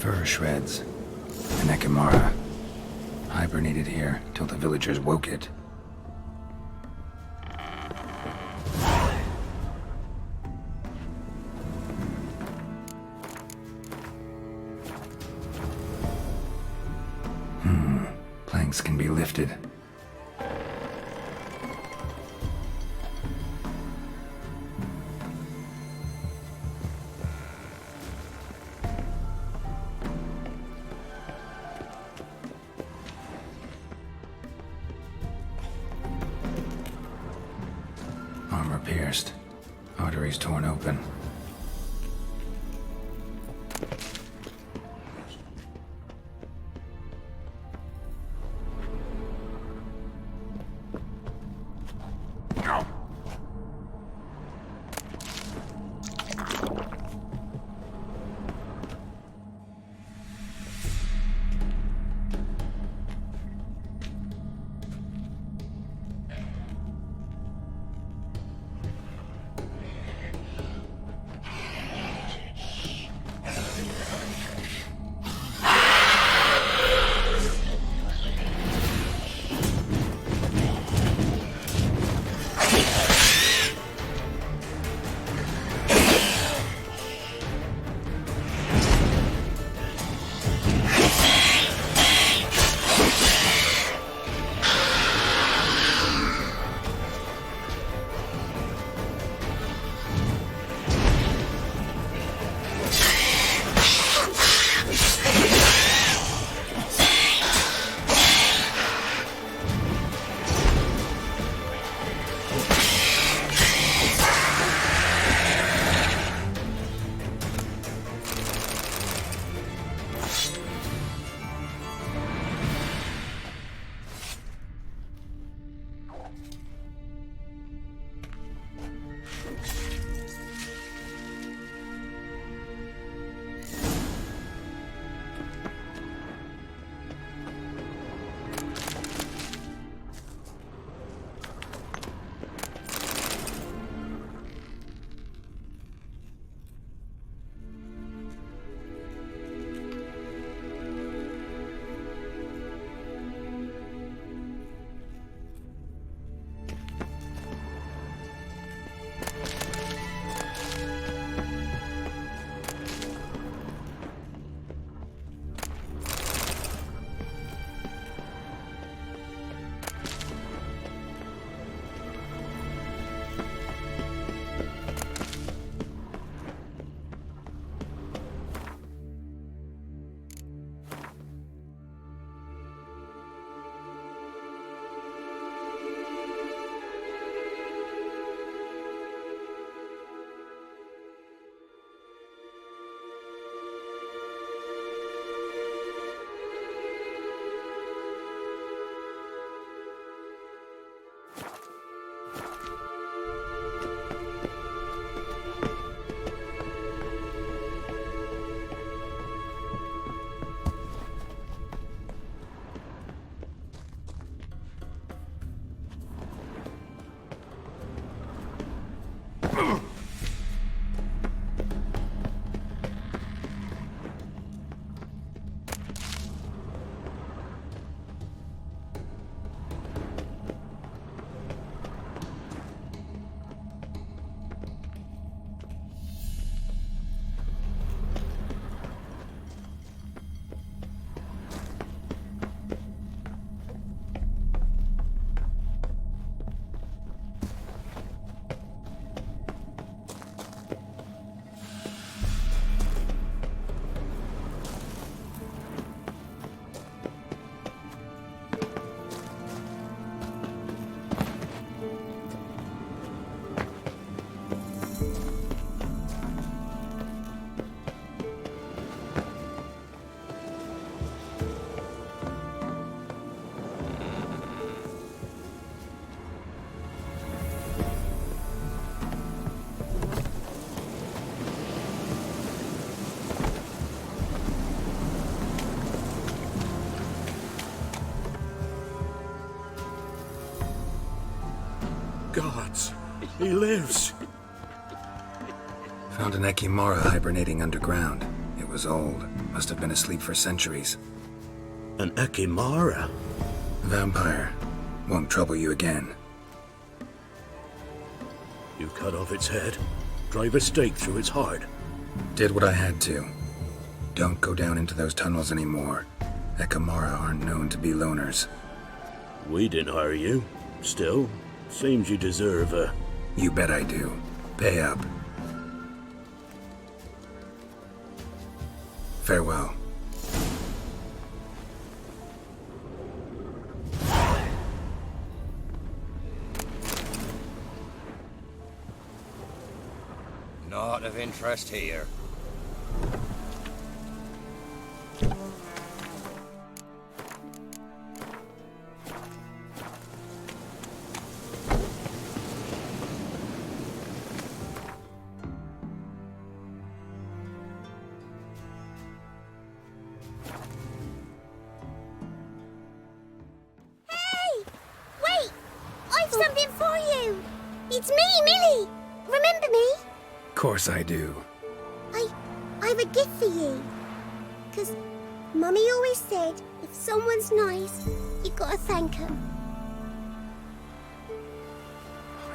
Fur shreds. An Ekimara. Hibernated here till the villagers woke it. Planks can be lifted. Armor pierced. Arteries torn open. Gods, he lives. Found an Ekimara hibernating underground. It was was old. Must have been asleep for centuries. An Ekimara? Vampire. Won't trouble you again. You cut off its head, drive a stake through its heart. Did what I had to. Don't go down into those tunnels anymore. Ekimara aren't known to be loners. We didn't hire you. Still, seems you deserve a... You bet I do. Pay up. Farewell. Not of interest here. Something for you! It's me, Millie! Remember me? Of course I do. I've a gift for you. 'Cause Mummy always said, if someone's nice, you gotta thank 'em.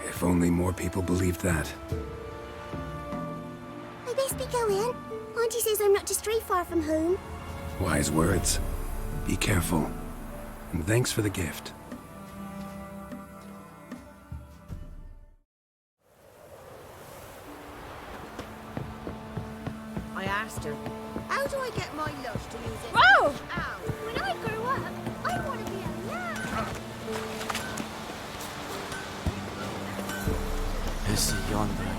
If only more people believed that. I best be going. Auntie says I'm not to stray far from home. Wise words. Be careful. And thanks for the gift. I asked her, how do I get my lush to use it? Whoa! Ow! When I grow up, I want to be a lamb.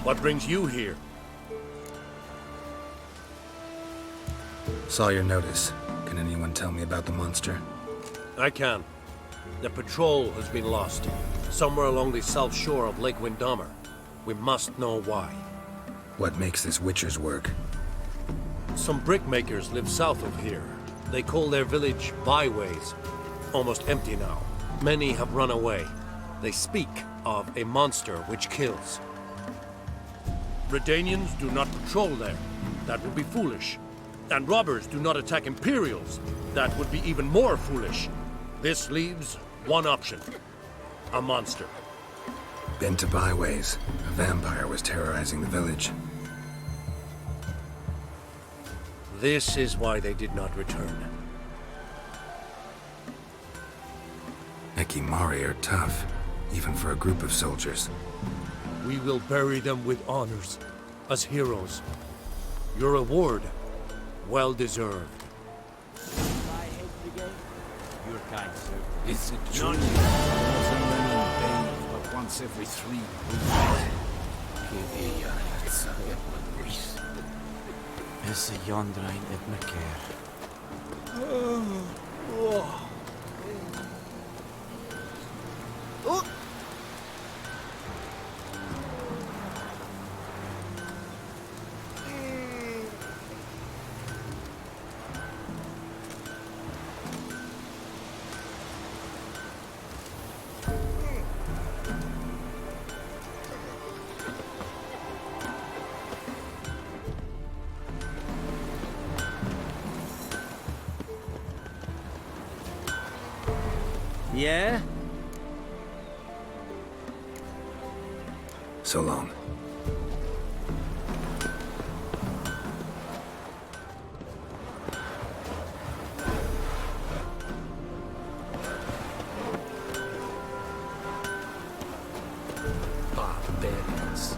What brings you here? Saw your notice. Can anyone tell me about the monster? I can. The patrol has been lost. Somewhere along the south shore of Lake Windammer. We must know why. What makes this Witcher's work? Some brickmakers live south of here. They call their village byways. Almost empty now. Many have run away. They speak of a monster which kills. Redanians do not patrol there. That would be foolish. And robbers do not attack Imperials. That would be even more foolish. This leaves one option. A monster. Been to byways. A vampire was terrorizing the village. This is why they did not return. Ekimari are tough, even for a group of soldiers. We will bury them with honors, as heroes. Your reward, well deserved. Your kind, sir. Is it true? But once every 3 weeks. Is Jondrain het me keer. Yeah? So long. Barbarians.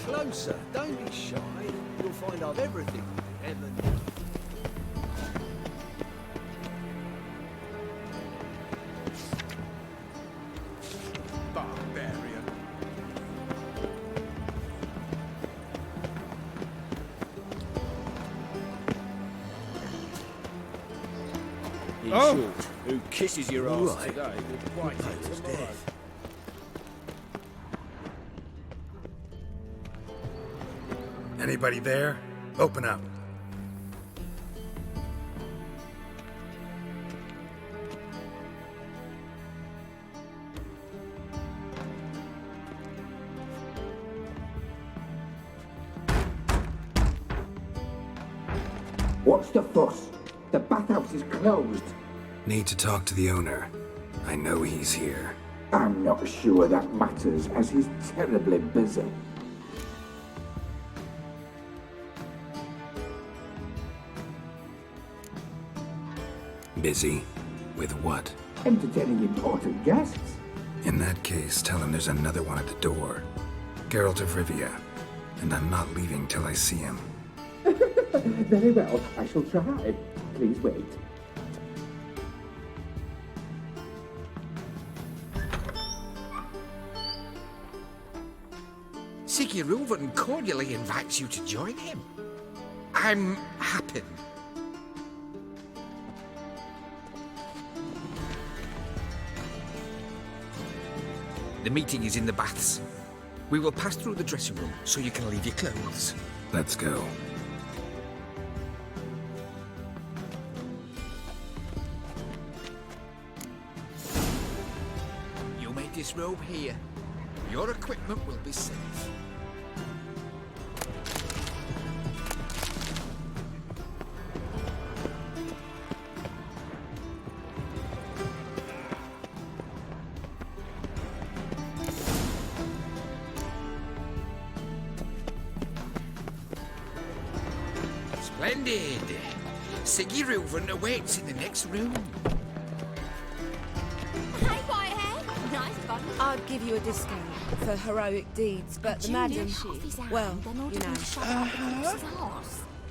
closer. Don't be shy. You'll find I've everything you ever need. Barbarian. In short, who kisses your ass Right. today will bite you tomorrow. Anybody there? Open up. What's the fuss? The bathhouse is closed. Need to talk to the owner. I know he's here. I'm not sure that matters, as he's terribly busy. Busy? With what? Entertaining important guests. In that case, tell him there's another one at the door. Geralt of Rivia. And I'm not leaving till I see him. Very well, I shall try. Please wait. Sigurulven cordially invites you to join him. I'm happy. The meeting is in the baths. We will pass through the dressing room so you can leave your clothes. Let's go. You may disrobe here. Your equipment will be safe. Splendid! Sigurulven awaits in the next room. Hey, Whitehead. Nice bun. I'd give you a discount for heroic deeds, but the madam, well, you know.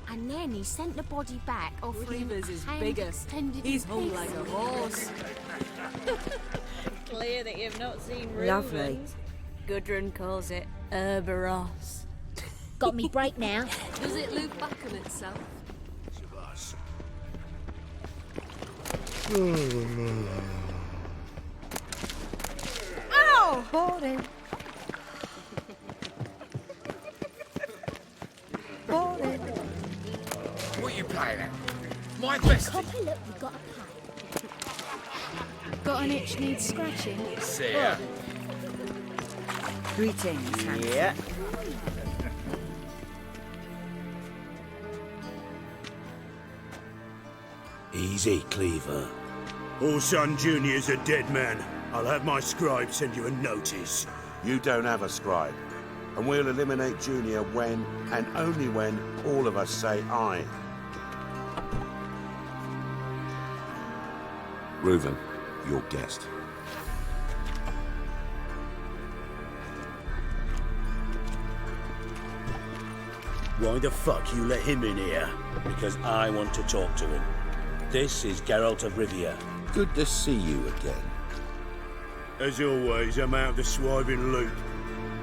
And then he sent the body back, offering Reavers is hand bigger. extended He's in whole peace. like a horse. Clear that you've not seen Lovely. Reuben. Gudrun calls it Herberos. Got me break now. Does it loop back on itself? Oh! Boring. Boring. What are you playing at? My best. Copper, look, we've got a pie. Got an itch needs scratching? See ya. Greetings, handsome. Yeah. Easy, Cleaver. Orson Jr.'s a dead man. I'll have my scribe send you a notice. You don't have a scribe. And we'll eliminate Junior when, and only when, all of us say aye. Reuven, your guest. Why the fuck you let him in here? Because I want to talk to him. This is Geralt of Rivia. Good to see you again. As always, I'm out of the swiving loop.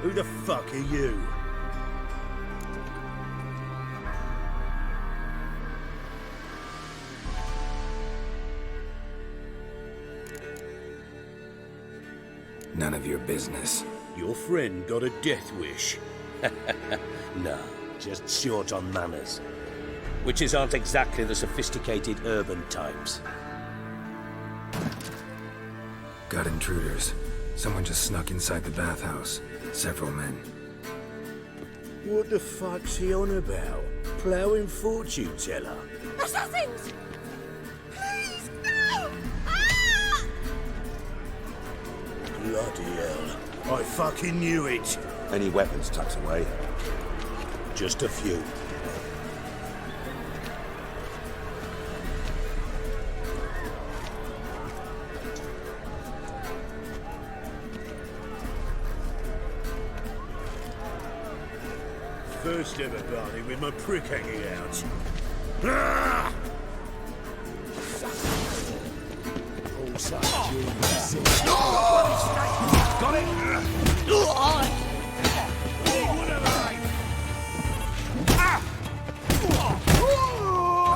Who the fuck are you? None of your business. Your friend got a death wish. No, just short on manners. Witches aren't exactly the sophisticated urban types. Got intruders. Someone just snuck inside the bathhouse. Several men. What the fuck's he on about? Ploughing fortune teller? Assassins! Please, no! Ah! Bloody hell. I fucking knew it. Any weapons tucked away? Just a few. first ever party with my prick hanging out. Ah! Got it?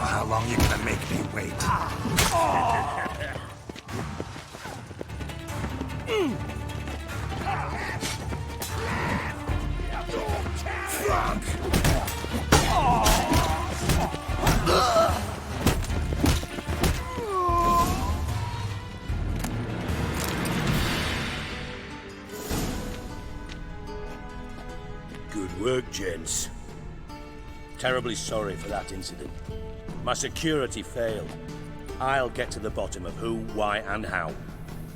How long you gonna make me wait? Good work, gents. Terribly sorry for that incident. My security failed. I'll get to the bottom of who, why, and how.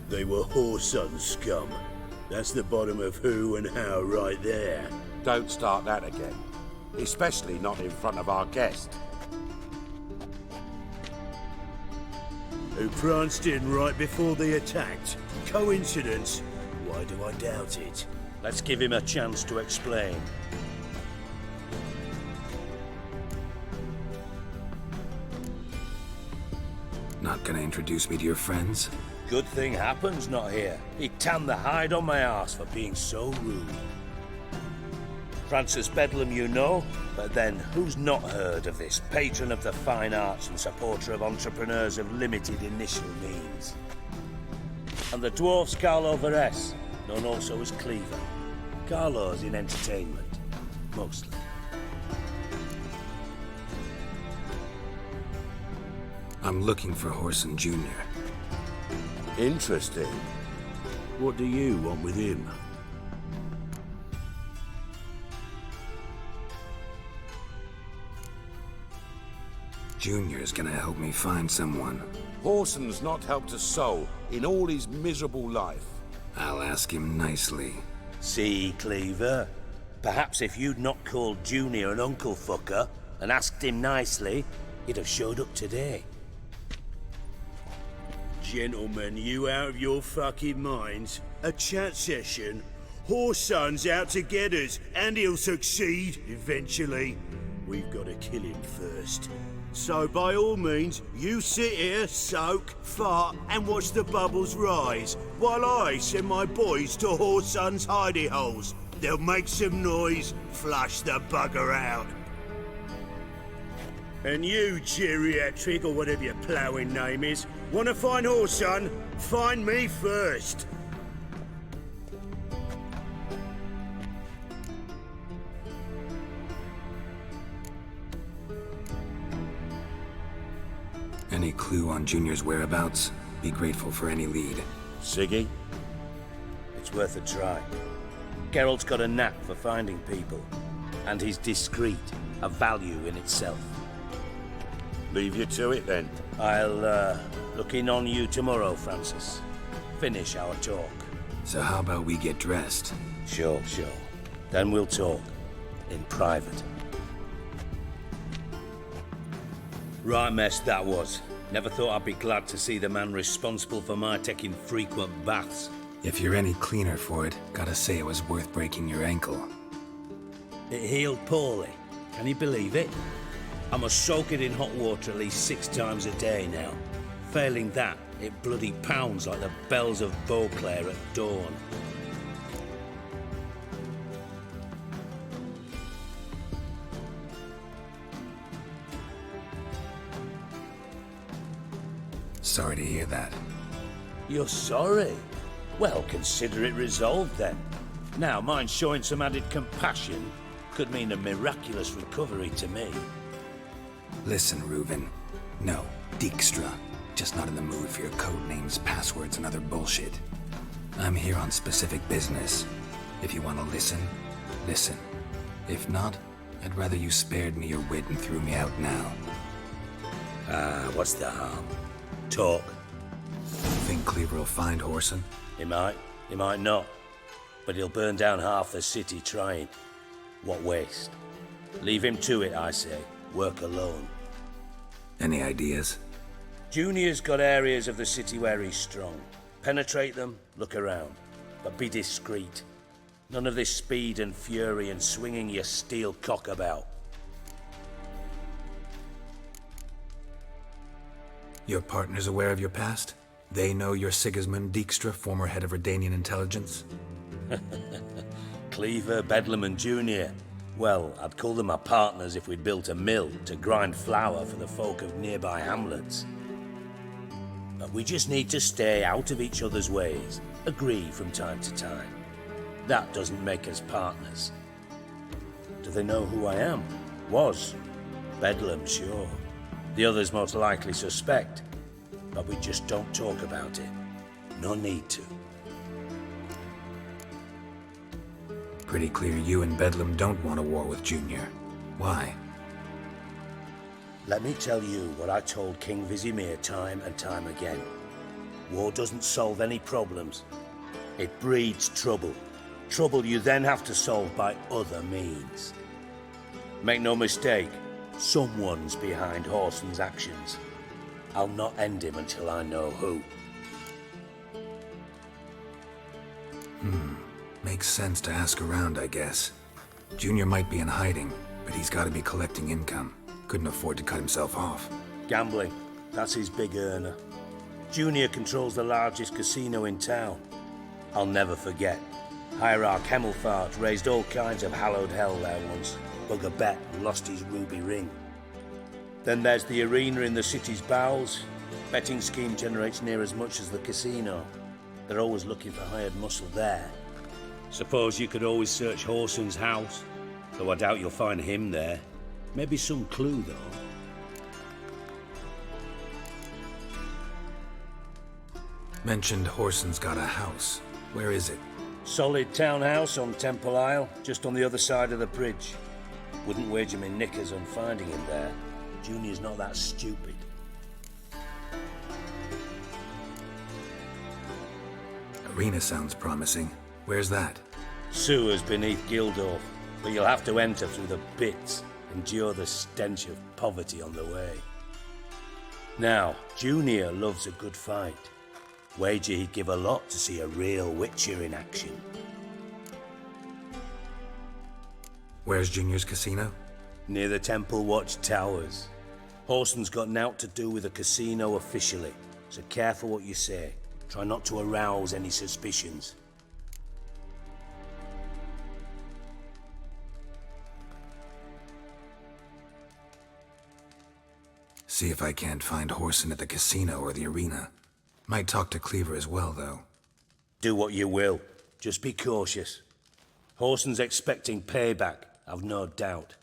They were whoreson scum. That's the bottom of who and how right there. Don't start that again. Especially not in front of our guest. Who pranced in right before they attacked. Coincidence? Why do I doubt it? Let's give him a chance to explain. Not gonna introduce me to your friends? Good thing Happen's not here. He tanned the hide on my arse for being so rude. Francis Bedlam you know, but then who's not heard of this patron of the fine arts and supporter of entrepreneurs of limited initial means? And the dwarf's Carlo Veres, known also as Cleaver. Carlo's in entertainment, mostly. I'm looking for Horson Jr. Interesting. What do you want with him? Junior's gonna help me find someone. Horson's not helped a soul in all his miserable life. I'll ask him nicely. See, Cleaver? Perhaps if you'd not called Junior an uncle fucker and asked him nicely, he'd have showed up today. Gentlemen, you out of your fucking minds? A chat session? Horson's out to get us, and he'll succeed eventually. We've got to kill him first. So by all means, you sit here, soak, fart, and watch the bubbles rise, while I send my boys to Horson's hidey holes. They'll make some noise, flush the bugger out. And you, geriatric, or whatever your ploughing name is, want to find Horson? Find me first. Any clue on Junior's whereabouts? Be grateful for any lead. Siggy? It's worth a try. Geralt's got a knack for finding people, and he's discreet, a value in itself. Leave you to it then. I'll look in on you tomorrow, Francis. Finish our talk. So how about we get dressed? Sure. Then we'll talk. In private. Right mess that was. Never thought I'd be glad to see the man responsible for my taking frequent baths. If you're any cleaner for it, gotta say it was worth breaking your ankle. It healed poorly. Can you believe it? I must soak it in hot water at least 6 times a day now. Failing that, it bloody pounds like the bells of Beauclair at dawn. Sorry to hear that. You're sorry? Well, consider it resolved then. Now, mine showing some added compassion could mean a miraculous recovery to me. Listen, Reuven. No, Dijkstra. Just not in the mood for your code names, passwords, and other bullshit. I'm here on specific business. If you want to listen, listen. If not, I'd rather you spared me your wit and threw me out now. What's the harm? Talk. Think Cleaver will find Horson? He might not. But he'll burn down half the city trying. What waste? Leave him to it, I say. Work alone. Any ideas? Junior's got areas of the city where he's strong. Penetrate them, look around. But be discreet. None of this speed and fury and swinging your steel cock about. Your partner's aware of your past? They know you're Sigismund Dijkstra, former head of Redanian intelligence? Cleaver, Bedlam and Junior. Well, I'd call them my partners if we'd built a mill to grind flour for the folk of nearby hamlets. But we just need to stay out of each other's ways, agree from time to time. That doesn't make us partners. Do they know who I am? Was. Bedlam, sure. The others most likely suspect. But we just don't talk about it. No need to. Pretty clear you and Bedlam don't want a war with Junior. Why? Let me tell you what I told King Vizimir time and time again. War doesn't solve any problems. It breeds trouble. Trouble you then have to solve by other means. Make no mistake, someone's behind Horson's actions. I'll not end him until I know who. Makes sense to ask around, I guess. Junior might be in hiding, but he's got to be collecting income. Couldn't afford to cut himself off. Gambling, that's his big earner. Junior controls the largest casino in town. I'll never forget. Hierarch Hemmelfart raised all kinds of hallowed hell there once. Bug a bet and lost his ruby ring. Then there's the arena in the city's bowels. Betting scheme generates near as much as the casino. They're always looking for hired muscle there. Suppose you could always search Horson's house, though I doubt you'll find him there. Maybe some clue, though. Mentioned Horson's got a house. Where is it? Solid townhouse on Temple Isle, just on the other side of the bridge. Wouldn't wager me knickers on finding him there. Junior's not that stupid. Arena sounds promising. Where's that? Sewers beneath Gildorf, but you'll have to enter through the pits, endure the stench of poverty on the way. Now, Junior loves a good fight. Wager he'd give a lot to see a real Witcher in action. Where's Junior's casino? Near the Temple Watch Towers. Horson's got nought to do with the casino officially, so careful what you say. Try not to arouse any suspicions. See if I can't find Horson at the casino or the arena. Might talk to Cleaver as well, though. Do what you will. Just be cautious. Horson's expecting payback, I've no doubt.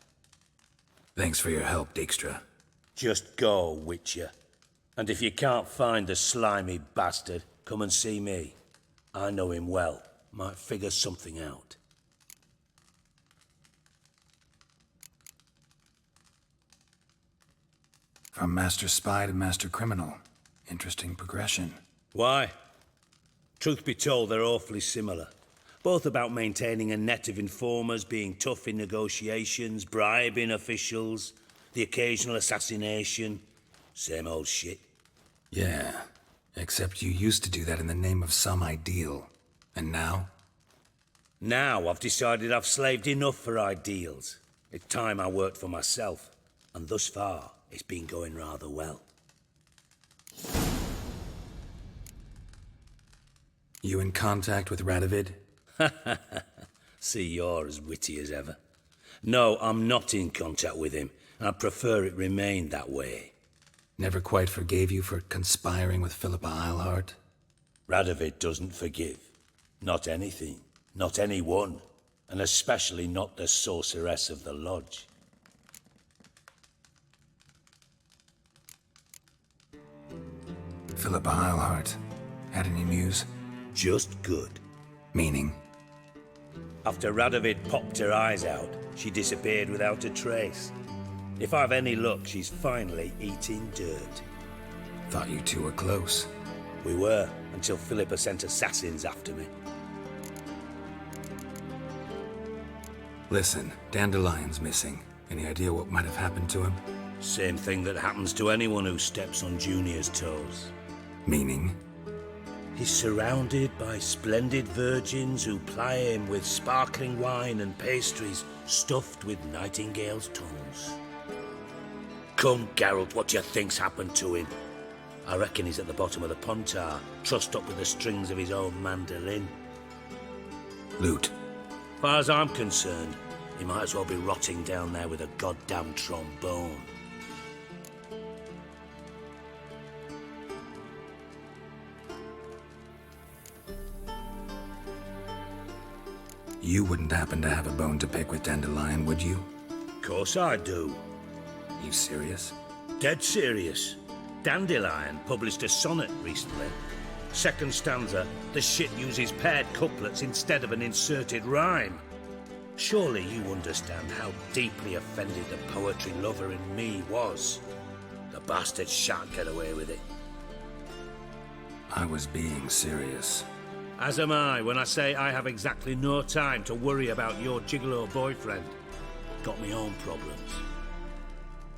Thanks for your help, Dijkstra. Just go, Witcher. And if you can't find the slimy bastard, come and see me. I know him well. Might figure something out. From Master Spy to Master Criminal. Interesting progression. Why? Truth be told, they're awfully similar. Both about maintaining a net of informers, being tough in negotiations, bribing officials, the occasional assassination. Same old shit. Yeah, except you used to do that in the name of some ideal. And now? Now I've decided I've slaved enough for ideals. It's time I worked for myself. And thus far, it's been going rather well. You in contact with Radovid? See, you're as witty as ever. No, I'm not in contact with him. I'd prefer it remained that way. Never quite forgave you for conspiring with Philippa Eilhart? Radovid doesn't forgive. Not anything. Not anyone. And especially not the sorceress of the lodge. Philippa Eilhart. Had any news? Just good. Meaning? After Radovid popped her eyes out, she disappeared without a trace. If I've any luck, she's finally eating dirt. Thought you two were close. We were, until Philippa sent assassins after me. Listen, Dandelion's missing. Any idea what might have happened to him? Same thing that happens to anyone who steps on Junior's toes. Meaning? He's surrounded by splendid virgins who ply him with sparkling wine and pastries stuffed with nightingales' tongues. Come, Geralt, what do you think's happened to him? I reckon he's at the bottom of the Pontar, trussed up with the strings of his own mandolin. Loot. As far as I'm concerned, he might as well be rotting down there with a goddamn trombone. You wouldn't happen to have a bone to pick with Dandelion, would you? Course I do. You serious? Dead serious. Dandelion published a sonnet recently. Second stanza, the shit uses paired couplets instead of an inserted rhyme. Surely you understand how deeply offended the poetry lover in me was. The bastard shan't get away with it. I was being serious. As am I when I say I have exactly no time to worry about your gigolo boyfriend. Got me own problems.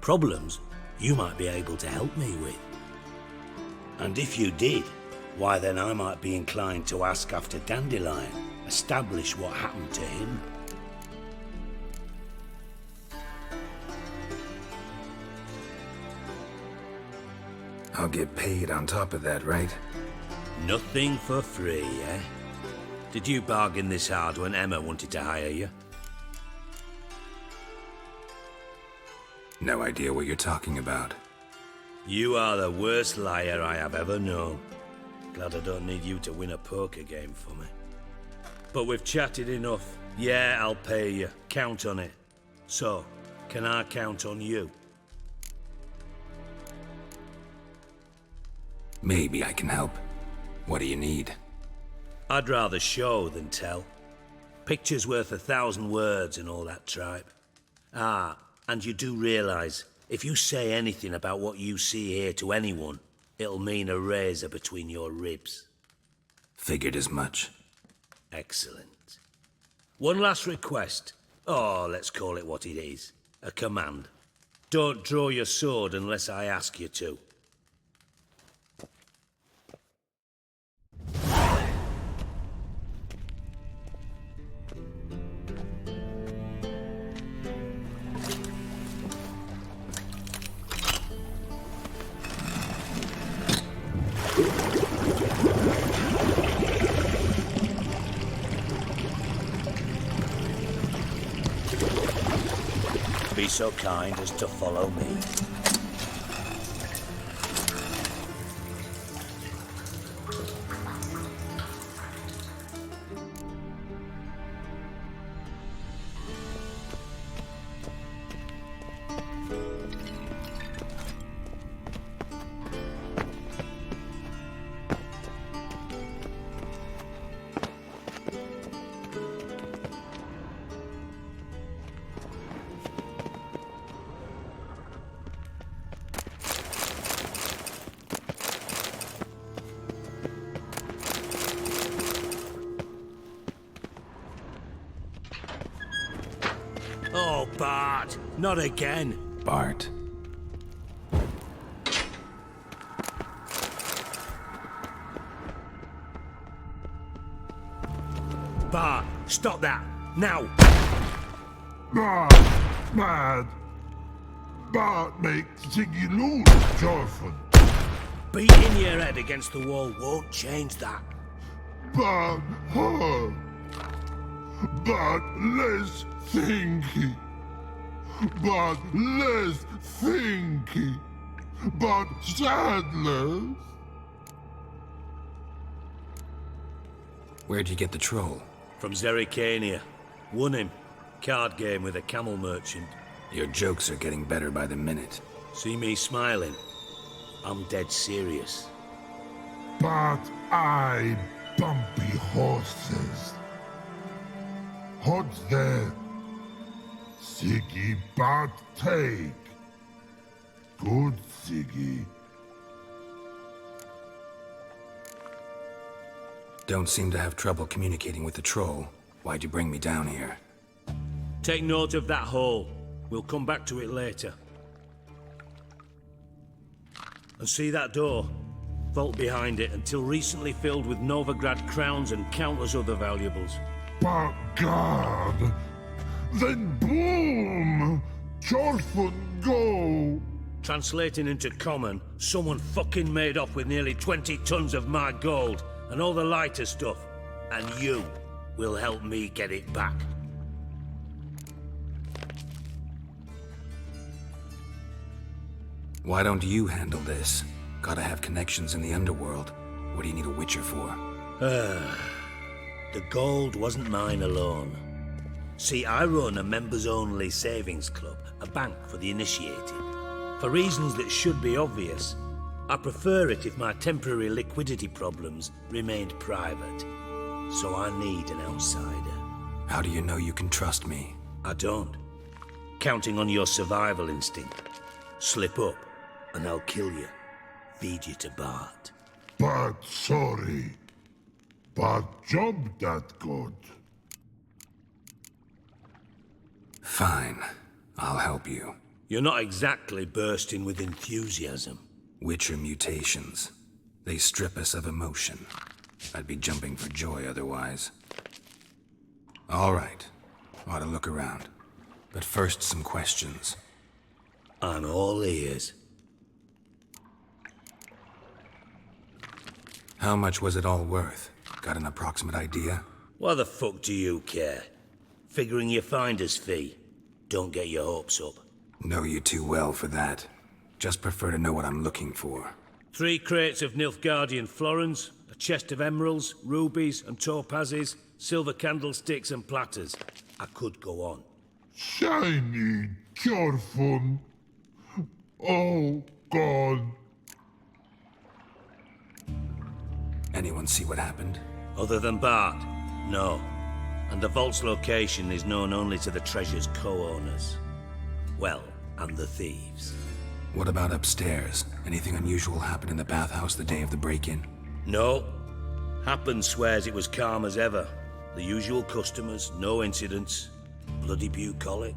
Problems you might be able to help me with. And if you did, why then I might be inclined to ask after Dandelion, establish what happened to him. I'll get paid on top of that, right? Nothing for free, eh? Did you bargain this hard when Emma wanted to hire you? No idea what you're talking about. You are the worst liar I have ever known. Glad I don't need you to win a poker game for me. But we've chatted enough. Yeah, I'll pay you. Count on it. So, can I count on you? Maybe I can help. What do you need? I'd rather show than tell. Picture's worth 1,000 words and all that tripe. Ah, and you do realise, if you say anything about what you see here to anyone, it'll mean a razor between your ribs. Figured as much. Excellent. One last request. Oh, let's call it what it is. A command. Don't draw your sword unless I ask you to. Be so kind as to follow me. Oh, Bart, not again. Bart. Bart, stop that, now! Bart, mad. Bart make Ziggy lose, Jonathan. Beating your head against the wall won't change that. Bart hurt. Bart less thinky. Bart less thinky. Bart sadless. Where'd you get the troll? From Zerrikania. Won him. Card game with a camel merchant. Your jokes are getting better by the minute. See me smiling? I'm dead serious. But I bumpy horses. What's there? Siggy Bart take. Good Siggy. Don't seem to have trouble communicating with the troll. Why'd you bring me down here? Take note of that hole. We'll come back to it later. And see that door? Vault behind it, until recently filled with Novigrad crowns and countless other valuables. But God, then boom! Chorfun go! Translating into common, someone fucking made off with nearly 20 tons of my gold and all the lighter stuff. And you will help me get it back. Why don't you handle this? Gotta have connections in the underworld. What do you need a witcher for? The gold wasn't mine alone. See, I run a members-only savings club, a bank for the initiated. For reasons that should be obvious, I prefer it if my temporary liquidity problems remained private. So I need an outsider. How do you know you can trust me? I don't. Counting on your survival instinct. Slip up, and I'll kill you. Feed you to Bart. But sorry. But job that good. Fine. I'll help you. You're not exactly bursting with enthusiasm. Witcher mutations. They strip us of emotion. I'd be jumping for joy otherwise. All right. Ought to look around. But first, some questions. I'm all ears. How much was it all worth? Got an approximate idea? Why the fuck do you care? Figuring your finder's fee. Don't get your hopes up. Know you too well for that. Just prefer to know what I'm looking for. 3 crates of Nilfgaardian florins, a chest of emeralds, rubies and topazes, silver candlesticks and platters. I could go on. Shiny Chorfun. Oh, God. Anyone see what happened? Other than Bart? No. And the vault's location is known only to the treasure's co-owners. Well, and the thieves. What about upstairs? Anything unusual happen in the bathhouse the day of the break-in? No. Happen swears it was calm as ever. The usual customers, no incidents. Bloody bucolic.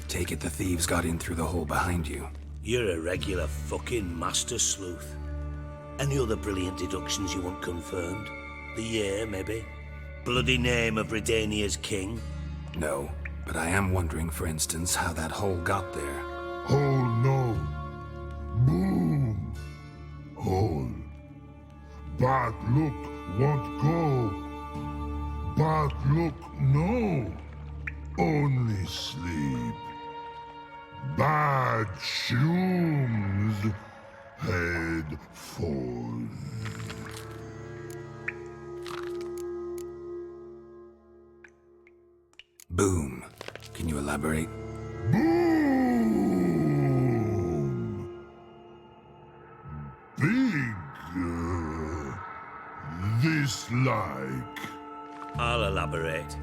Take it the thieves got in through the hole behind you. You're a regular fucking master sleuth. Any other brilliant deductions you want confirmed? The year, maybe? Bloody name of Redania's king? No, but I am wondering, for instance, how that hole got there. Hole no. Boom. Hole. But look won't go. But look no. Only sleep. Bad shrooms. Head falls. Boom. Can you elaborate? Boom! Big. This like. I'll elaborate.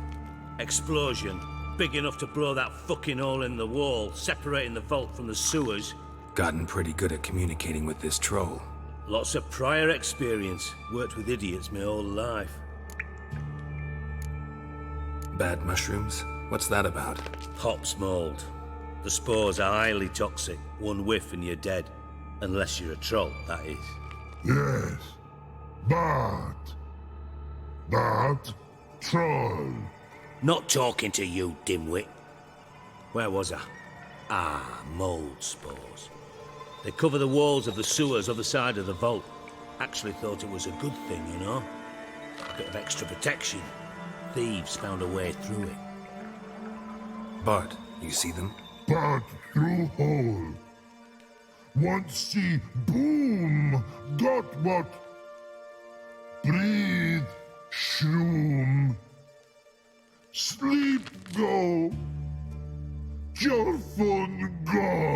Explosion. Big enough to blow that fucking hole in the wall, separating the vault from the sewers. Gotten pretty good at communicating with this troll. Lots of prior experience. Worked with idiots my whole life. Bad mushrooms? What's that about? Hops mold. The spores are highly toxic. One whiff and you're dead. Unless you're a troll, that is. Yes. But troll. Not talking to you, dimwit. Where was I? Ah, mold spores. They cover the walls of the sewers other side of the vault. Actually thought it was a good thing, you know? A bit of extra protection. Thieves found a way through it. Bart, you see them? But through hole. Want see boom. Got what? Breathe. Shroom. Sleep go. Your phone go.